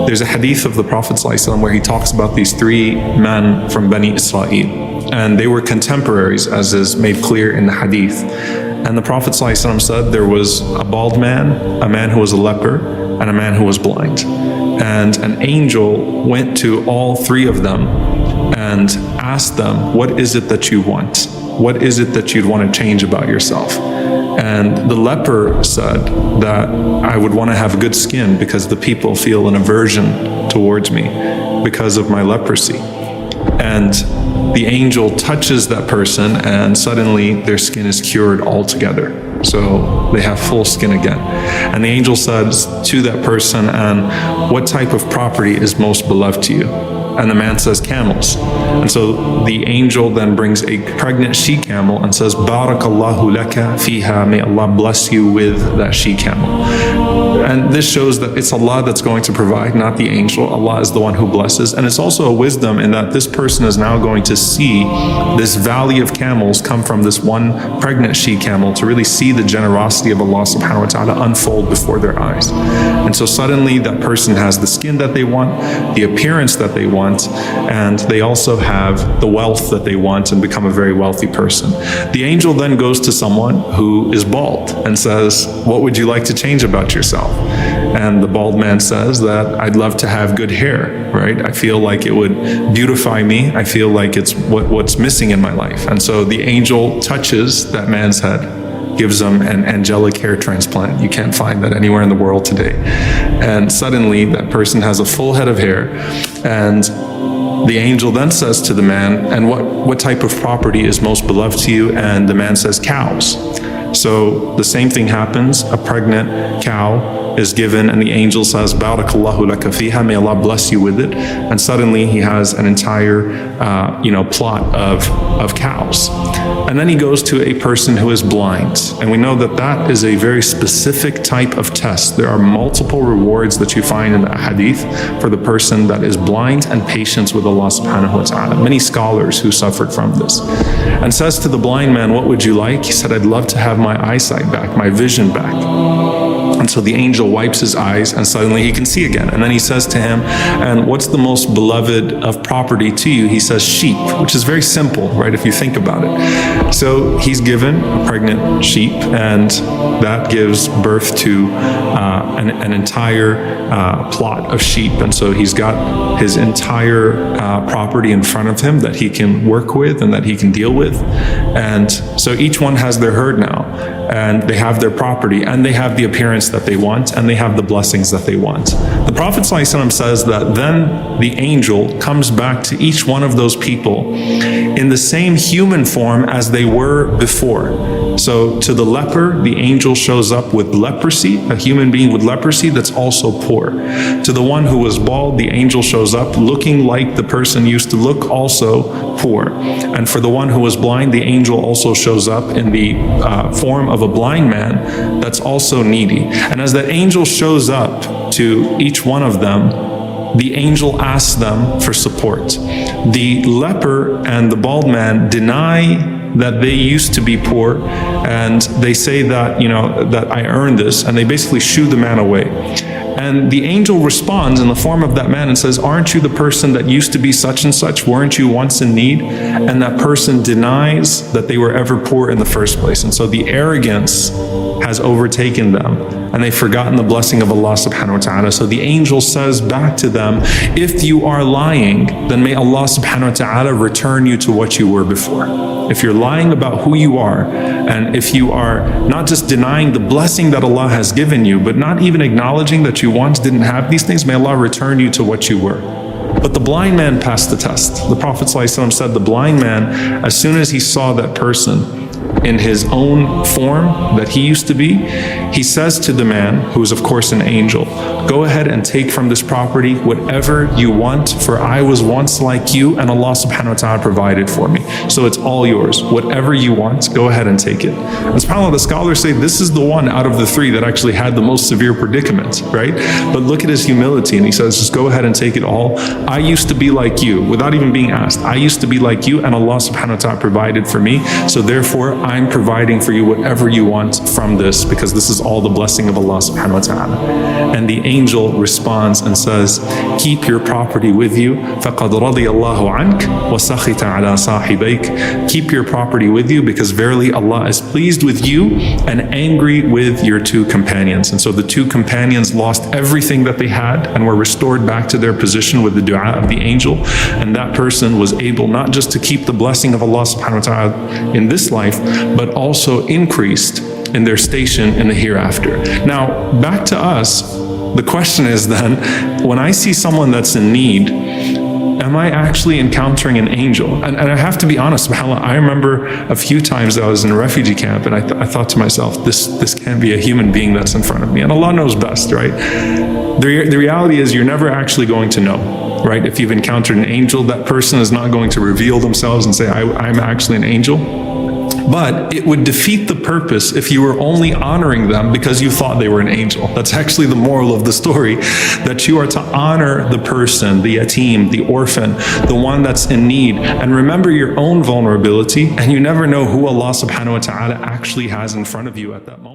there's a hadith of the Prophet ﷺ where he talks about these three men from Bani Israel, and they were contemporaries, as is made clear in the hadith. And the Prophet ﷺ said there was a bald man, a man who was a leper, and a man who was blind. And an angel went to all three of them and asked them, what is it that you want? What is it that you'd want to change about yourself? And the leper said that I would want to have good skin because the people feel an aversion towards me because of my leprosy. And the angel touches that person and suddenly their skin is cured altogether. So they have full skin again. And the angel says to that person, and what type of property is most beloved to you? And the man says, camels. And so the angel then brings a pregnant she-camel and says, Barakallahu laka fiha, may Allah bless you with that she-camel. And this shows that it's Allah that's going to provide, not the angel. Allah is the one who blesses. And it's also a wisdom in that this person is now going to see this valley of camels come from this one pregnant she-camel to really see the generosity of Allah subhanahu wa ta'ala unfold before their eyes. And so suddenly that person has the skin that they want, the appearance that they want, and they also have the wealth that they want and become a very wealthy person. The angel then goes to someone who is bald and says, what would you like to change about yourself? And the bald man says that I'd love to have good hair, right? I feel like it would beautify me. I feel like it's what's missing in my life. And so the angel touches that man's head, gives him an angelic hair transplant. You can't find that anywhere in the world today. And suddenly that person has a full head of hair, and the angel then says to the man, and what type of property is most beloved to you? And the man says, cows. So the same thing happens. A pregnant cow is given, and the angel says, Barakallahu laka fiha, may Allah bless you with it. And suddenly he has an entire plot of cows. And then he goes to a person who is blind. And we know that that is a very specific type of test. There are multiple rewards that you find in the hadith for the person that is blind and patient with Allah subhanahu wa ta'ala. Many scholars who suffered from this. And says to the blind man, what would you like? He said, I'd love to have my eyesight back, my vision back. And so the angel wipes his eyes and suddenly he can see again. And then he says to him, and what's the most beloved of property to you? He says sheep, which is very simple, right, if you think about it. So he's given a pregnant sheep, and that gives birth to an entire plot of sheep. And so he's got his entire property in front of him that he can work with and that he can deal with. And so each one has their herd now, and they have their property, and they have the appearance that they want, and they have the blessings that they want. The Prophet ﷺ says that then the angel comes back to each one of those people in the same human form as they were before. So to the leper, the angel shows up with leprosy, a human being with leprosy that's also poor. To the one who was bald, the angel shows up looking like the person used to look, also poor. And for the one who was blind, the angel also shows up in the form of a blind man that's also needy. And as that angel shows up to each one of them, the angel asks them for support. The leper and the bald man deny that they used to be poor, and they say that, that I earned this, and they basically shoo the man away. And the angel responds in the form of that man and says, aren't you the person that used to be such and such? Weren't you once in need? And that person denies that they were ever poor in the first place. And so the arrogance has overtaken them, and they've forgotten the blessing of Allah subhanahu wa ta'ala. So the angel says back to them, if you are lying, then may Allah subhanahu wa ta'ala return you to what you were before. If you're lying about who you are, and if you are not just denying the blessing that Allah has given you, but not even acknowledging that you once didn't have these things, may Allah return you to what you were. But the blind man passed the test. The Prophet ﷺ said the blind man, as soon as he saw that person in his own form that he used to be, he says to the man, who is of course an angel, go ahead and take from this property whatever you want, for I was once like you and Allah subhanahu wa ta'ala provided for me. So it's all yours. Whatever you want, go ahead and take it. And subhanAllah, the scholars say this is the one out of the three that actually had the most severe predicament, right? But look at his humility, and he says, just go ahead and take it all. I used to be like you, without even being asked. I used to be like you and Allah subhanahu wa ta'ala provided for me, so therefore I I'm providing for you whatever you want from this, because this is all the blessing of Allah subhanahu wa ta'ala. And the angel responds and says, keep your property with you. فَقَدْ رَضِيَ اللَّهُ عَنْكَ وَسَخِطَ عَلَى صَاحِبَيْكَ. Keep your property with you, because verily Allah is pleased with you and angry with your two companions. And so the two companions lost everything that they had and were restored back to their position with the dua of the angel. And that person was able not just to keep the blessing of Allah subhanahu wa ta'ala in this life, but also increased in their station in the hereafter. Now, back to us, the question is then, when I see someone that's in need, am I actually encountering an angel? And I have to be honest, subhanAllah, I remember a few times that I was in a refugee camp, and I thought to myself, this can't be a human being that's in front of me. And Allah knows best, right? The reality is, you're never actually going to know, right? If you've encountered an angel, that person is not going to reveal themselves and say, I'm actually an angel. But it would defeat the purpose if you were only honoring them because you thought they were an angel. That's actually the moral of the story, that you are to honor the person, the yatim, the orphan, the one that's in need, and remember your own vulnerability, and you never know who Allah subhanahu wa ta'ala actually has in front of you at that moment.